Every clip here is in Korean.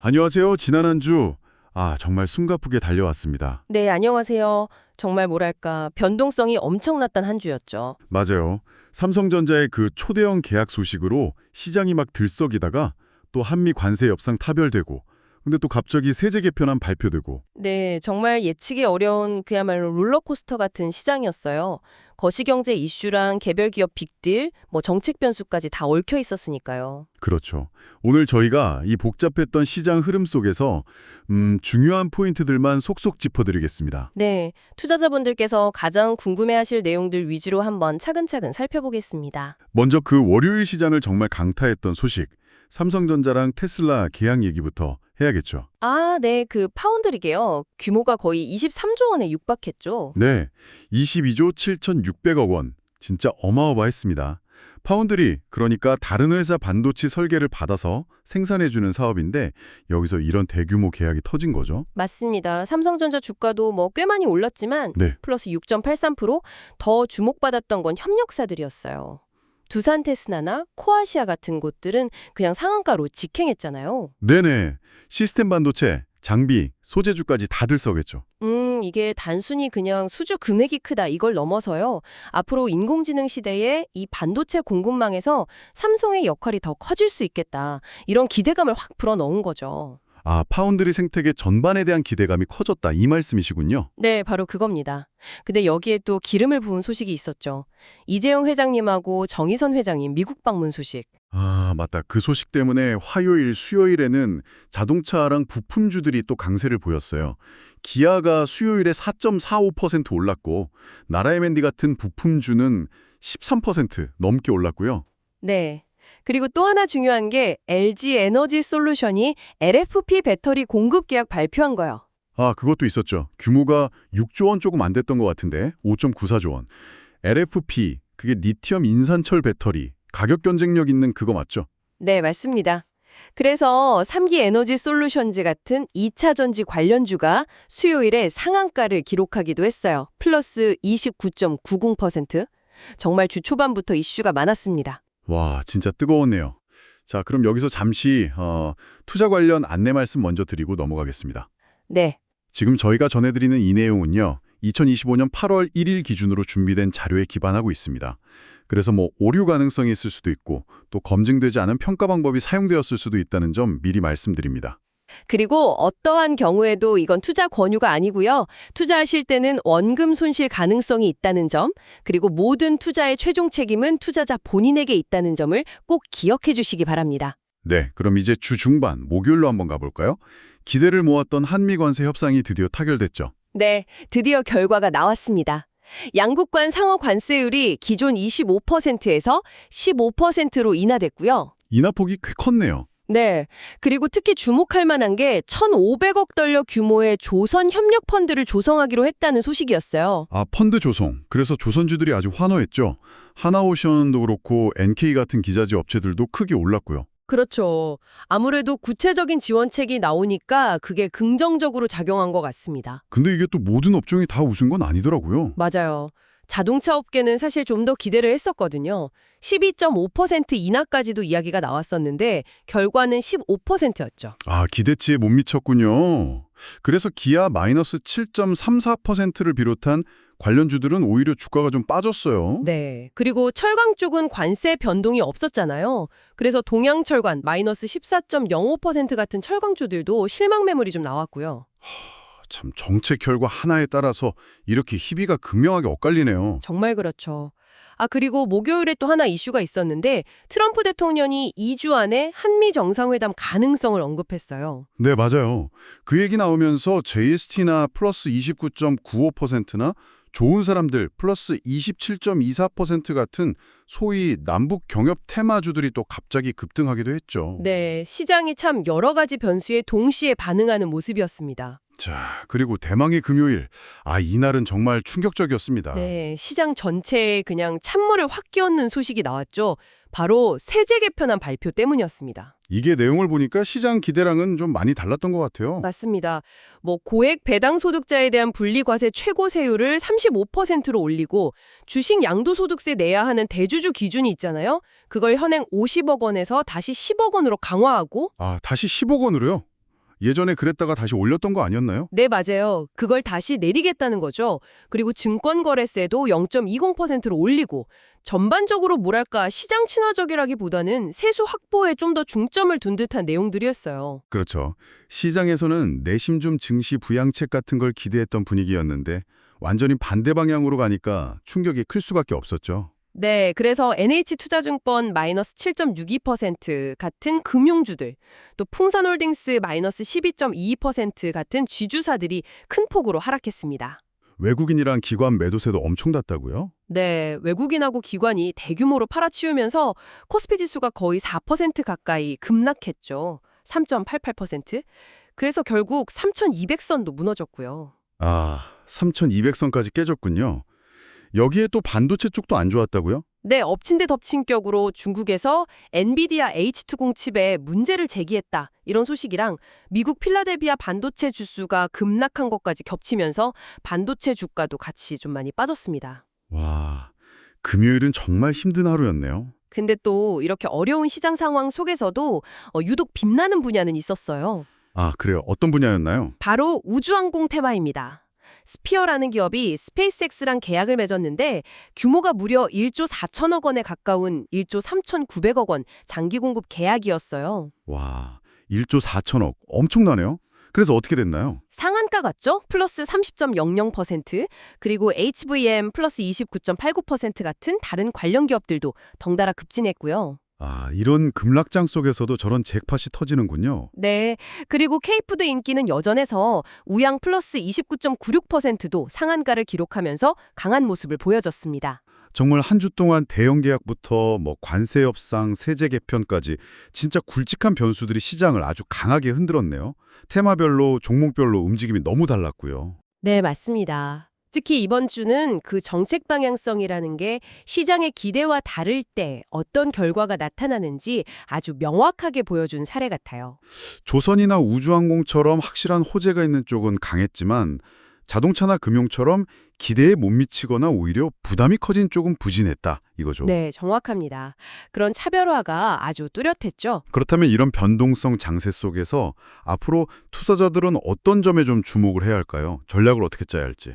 안녕하세요. 지난 한 주, 정말 숨가쁘게 달려왔습니다. 네, 안녕하세요. 정말 뭐랄까, 변동성이 엄청났던 한 주였죠. 맞아요. 삼성전자의 그 초대형 계약 소식으로 시장이 막 들썩이다가 또 한미 관세 협상 타결되고, 근데 또 갑자기 세제 개편안 발표되고. 네, 정말 예측이 어려운 그야말로 롤러코스터 같은 시장이었어요. 거시경제 이슈랑 개별 기업 빅딜, 정책 변수까지 다 얽혀 있었으니까요. 그렇죠. 오늘 저희가 이 복잡했던 시장 흐름 속에서 중요한 포인트들만 속속 짚어드리겠습니다. 네, 투자자분들께서 가장 궁금해하실 내용들 위주로 한번 차근차근 살펴보겠습니다. 먼저 그 월요일 시장을 정말 강타했던 소식, 삼성전자랑 테슬라 계약 얘기부터 해야겠죠. 네, 그 파운드릭이요. 규모가 거의 23조 원에 육박했죠. 네, 22조 7,600억 원. 진짜 어마어마했습니다. 파운드리, 그러니까 다른 회사 반도체 설계를 받아서 생산해주는 사업인데 여기서 이런 대규모 계약이 터진 거죠. 맞습니다. 삼성전자 주가도 꽤 많이 올랐지만 네, 플러스 6.83%, 더 주목받았던 건 협력사들이었어요. 두산 테스나나 코아시아 같은 곳들은 그냥 상한가로 직행했잖아요. 네네. 시스템 반도체, 장비, 소재주까지 다 들썩했죠. 이게 단순히 그냥 수주 금액이 크다 이걸 넘어서요. 앞으로 인공지능 시대에 이 반도체 공급망에서 삼성의 역할이 더 커질 수 있겠다. 이런 기대감을 확 불어넣은 거죠. 파운드리 생태계 전반에 대한 기대감이 커졌다 이 말씀이시군요. 네, 바로 그겁니다. 근데 여기에 또 기름을 부은 소식이 있었죠. 이재용 회장님하고 정의선 회장님 미국 방문 소식. 맞다. 그 소식 때문에 화요일, 수요일에는 자동차랑 부품주들이 또 강세를 보였어요. 기아가 수요일에 4.45% 올랐고 나라 M&D 같은 부품주는 13% 넘게 올랐고요. 네. 그리고 또 하나 중요한 게 LG 에너지 솔루션이 LFP 배터리 공급 계약 발표한 거요. 그것도 있었죠. 규모가 6조 원 조금 안 됐던 것 같은데 5.94조 원. LFP, 그게 리튬 인산철 배터리, 가격 경쟁력 있는 그거 맞죠? 네, 맞습니다. 그래서 3기 에너지 솔루션즈 같은 2차 전지 관련주가 수요일에 상한가를 기록하기도 했어요. 플러스 29.90%. 정말 주 초반부터 이슈가 많았습니다. 와, 진짜 뜨거웠네요. 자, 그럼 여기서 잠시 투자 관련 안내 말씀 먼저 드리고 넘어가겠습니다. 네. 지금 저희가 전해드리는 이 내용은요, 2025년 8월 1일 기준으로 준비된 자료에 기반하고 있습니다. 그래서 오류 가능성이 있을 수도 있고 또 검증되지 않은 평가 방법이 사용되었을 수도 있다는 점 미리 말씀드립니다. 그리고 어떠한 경우에도 이건 투자 권유가 아니고요. 투자하실 때는 원금 손실 가능성이 있다는 점, 그리고 모든 투자의 최종 책임은 투자자 본인에게 있다는 점을 꼭 기억해 주시기 바랍니다. 네, 그럼 이제 주 중반 목요일로 한번 가볼까요? 기대를 모았던 한미 관세 협상이 드디어 타결됐죠. 네, 드디어 결과가 나왔습니다. 양국 간 상호 관세율이 기존 25%에서 15%로 인하됐고요. 인하폭이 꽤 컸네요. 네, 그리고 특히 주목할 만한 게 1,500억 달러 규모의 조선 협력 펀드를 조성하기로 했다는 소식이었어요. 펀드 조성. 그래서 조선주들이 아주 환호했죠. 하나오션도 그렇고 NK 같은 기자재 업체들도 크게 올랐고요. 그렇죠. 아무래도 구체적인 지원책이 나오니까 그게 긍정적으로 작용한 것 같습니다. 근데 이게 또 모든 업종이 다 웃은 건 아니더라고요. 맞아요. 자동차 업계는 사실 좀 더 기대를 했었거든요. 12.5% 인하까지도 이야기가 나왔었는데 결과는 15%였죠. 기대치에 못 미쳤군요. 그래서 기아 마이너스 7.34%를 비롯한 관련주들은 오히려 주가가 좀 빠졌어요. 네. 그리고 철강 쪽은 관세 변동이 없었잖아요. 그래서 동양철관 마이너스 14.05% 같은 철강주들도 실망 매물이 좀 나왔고요. 참 정책 결과 하나에 따라서 이렇게 희비가 극명하게 엇갈리네요. 정말 그렇죠. 그리고 목요일에 또 하나 이슈가 있었는데 트럼프 대통령이 2주 안에 한미 정상회담 가능성을 언급했어요. 네, 맞아요. 그 얘기 나오면서 JST나 플러스 29.95%나 좋은 사람들 플러스 27.24% 같은 소위 남북 경협 테마주들이 또 갑자기 급등하기도 했죠. 네, 시장이 참 여러 가지 변수에 동시에 반응하는 모습이었습니다. 자, 그리고 대망의 금요일. 이날은 정말 충격적이었습니다. 네, 시장 전체에 그냥 찬물을 확 끼얹는 소식이 나왔죠. 바로 세제 개편안 발표 때문이었습니다. 이게 내용을 보니까 시장 기대랑은 좀 많이 달랐던 것 같아요. 맞습니다. 고액 배당 소득자에 대한 분리과세 최고 세율을 35%로 올리고 주식 양도소득세 내야 하는 대주주 기준이 있잖아요. 그걸 현행 50억 원에서 다시 10억 원으로 강화하고 다시 10억 원으로요? 예전에 그랬다가 다시 올렸던 거 아니었나요? 네, 맞아요. 그걸 다시 내리겠다는 거죠. 그리고 증권거래세도 0.20%로 올리고 전반적으로 뭐랄까 시장 친화적이라기보다는 세수 확보에 좀 더 중점을 둔 듯한 내용들이었어요. 그렇죠. 시장에서는 내심 좀 증시 부양책 같은 걸 기대했던 분위기였는데 완전히 반대 방향으로 가니까 충격이 클 수밖에 없었죠. 네, 그래서 NH투자증권 마이너스 7.62% 같은 금융주들, 또 풍산홀딩스 마이너스 12.22% 같은 쥐주사들이 큰 폭으로 하락했습니다. 외국인이랑 기관 매도세도 엄청 났다고요? 네, 외국인하고 기관이 대규모로 팔아치우면서 코스피 지수가 거의 4% 가까이 급락했죠. 3.88%. 그래서 결국 3,200선도 무너졌고요. 아, 3,200선까지 깨졌군요. 여기에 또 반도체 쪽도 안 좋았다고요? 네, 엎친 데 덮친 격으로 중국에서 엔비디아 H20 칩에 문제를 제기했다. 이런 소식이랑 미국 필라델피아 반도체 주수가 급락한 것까지 겹치면서 반도체 주가도 같이 좀 많이 빠졌습니다. 와, 금요일은 정말 힘든 하루였네요. 근데 또 이렇게 어려운 시장 상황 속에서도 유독 빛나는 분야는 있었어요. 아, 그래요. 어떤 분야였나요? 바로 우주항공 테마입니다. 스피어라는 기업이 스페이스X랑 계약을 맺었는데 규모가 무려 1조 4천억 원에 가까운 1조 3,900억 원 장기 공급 계약이었어요. 와, 1조 4천억. 엄청나네요. 그래서 어떻게 됐나요? 상한가 같죠? 플러스 30.00%, 그리고 HVM 플러스 29.89% 같은 다른 관련 기업들도 덩달아 급진했고요. 아, 이런 급락장 속에서도 저런 잭팟이 터지는군요. 네, 그리고 K푸드 인기는 여전해서 우양 플러스 29.96%도 상한가를 기록하면서 강한 모습을 보여줬습니다. 정말 한 주 동안 대형 계약부터 관세 협상, 세제 개편까지 진짜 굵직한 변수들이 시장을 아주 강하게 흔들었네요. 테마별로, 종목별로 움직임이 너무 달랐고요. 네, 맞습니다. 특히 이번 주는 그 정책 방향성이라는 게 시장의 기대와 다를 때 어떤 결과가 나타나는지 아주 명확하게 보여준 사례 같아요. 조선이나 우주항공처럼 확실한 호재가 있는 쪽은 강했지만 자동차나 금융처럼 기대에 못 미치거나 오히려 부담이 커진 쪽은 부진했다 이거죠. 네, 정확합니다. 그런 차별화가 아주 뚜렷했죠. 그렇다면 이런 변동성 장세 속에서 앞으로 투자자들은 어떤 점에 좀 주목을 해야 할까요? 전략을 어떻게 짜야 할지.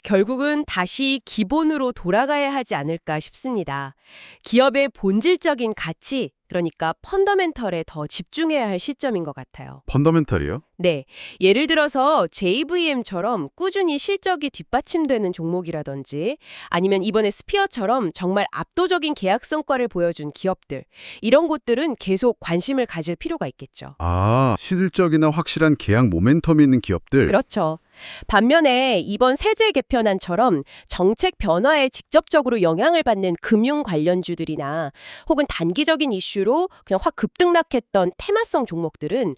결국은 다시 기본으로 돌아가야 하지 않을까 싶습니다. 기업의 본질적인 가치, 그러니까 펀더멘털에 더 집중해야 할 시점인 것 같아요. 펀더멘탈이요? 네, 예를 들어서 JVM처럼 꾸준히 실적이 뒷받침되는 종목이라든지 아니면 이번에 스피어처럼 정말 압도적인 계약 성과를 보여준 기업들, 이런 곳들은 계속 관심을 가질 필요가 있겠죠. 아, 실질적이나 확실한 계약 모멘텀이 있는 기업들. 그렇죠. 반면에 이번 세제 개편안처럼 정책 변화에 직접적으로 영향을 받는 금융 관련주들이나 혹은 단기적인 이슈로 그냥 확 급등락했던 테마성 종목들은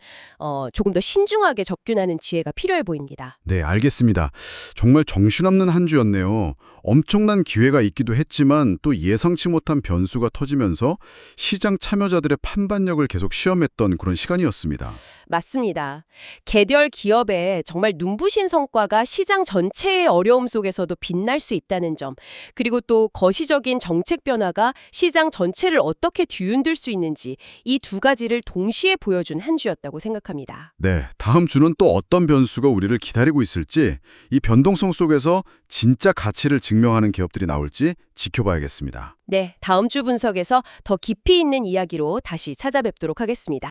조금 더 신중하게 접근하는 지혜가 필요해 보입니다. 네, 알겠습니다. 정말 정신없는 한 주였네요. 엄청난 기회가 있기도 했지만 또 예상치 못한 변수가 터지면서 시장 참여자들의 판단력을 계속 시험했던 그런 시간이었습니다. 맞습니다. 개별 기업의 정말 눈부신 성과가 시장 전체의 어려움 속에서도 빛날 수 있다는 점, 그리고 또 거시적인 정책 변화가 시장 전체를 어떻게 뒤흔들 수 있는지 이 두 가지를 동시에 보여준 한 주였다고 생각합니다. 네, 다음 주는 또 어떤 변수가 우리를 기다리고 있을지, 이 변동성 속에서 진짜 가치를 증명하는 기업들이 나올지 지켜봐야겠습니다. 네, 다음 주 분석에서 더 깊이 있는 이야기로 다시 찾아뵙도록 하겠습니다.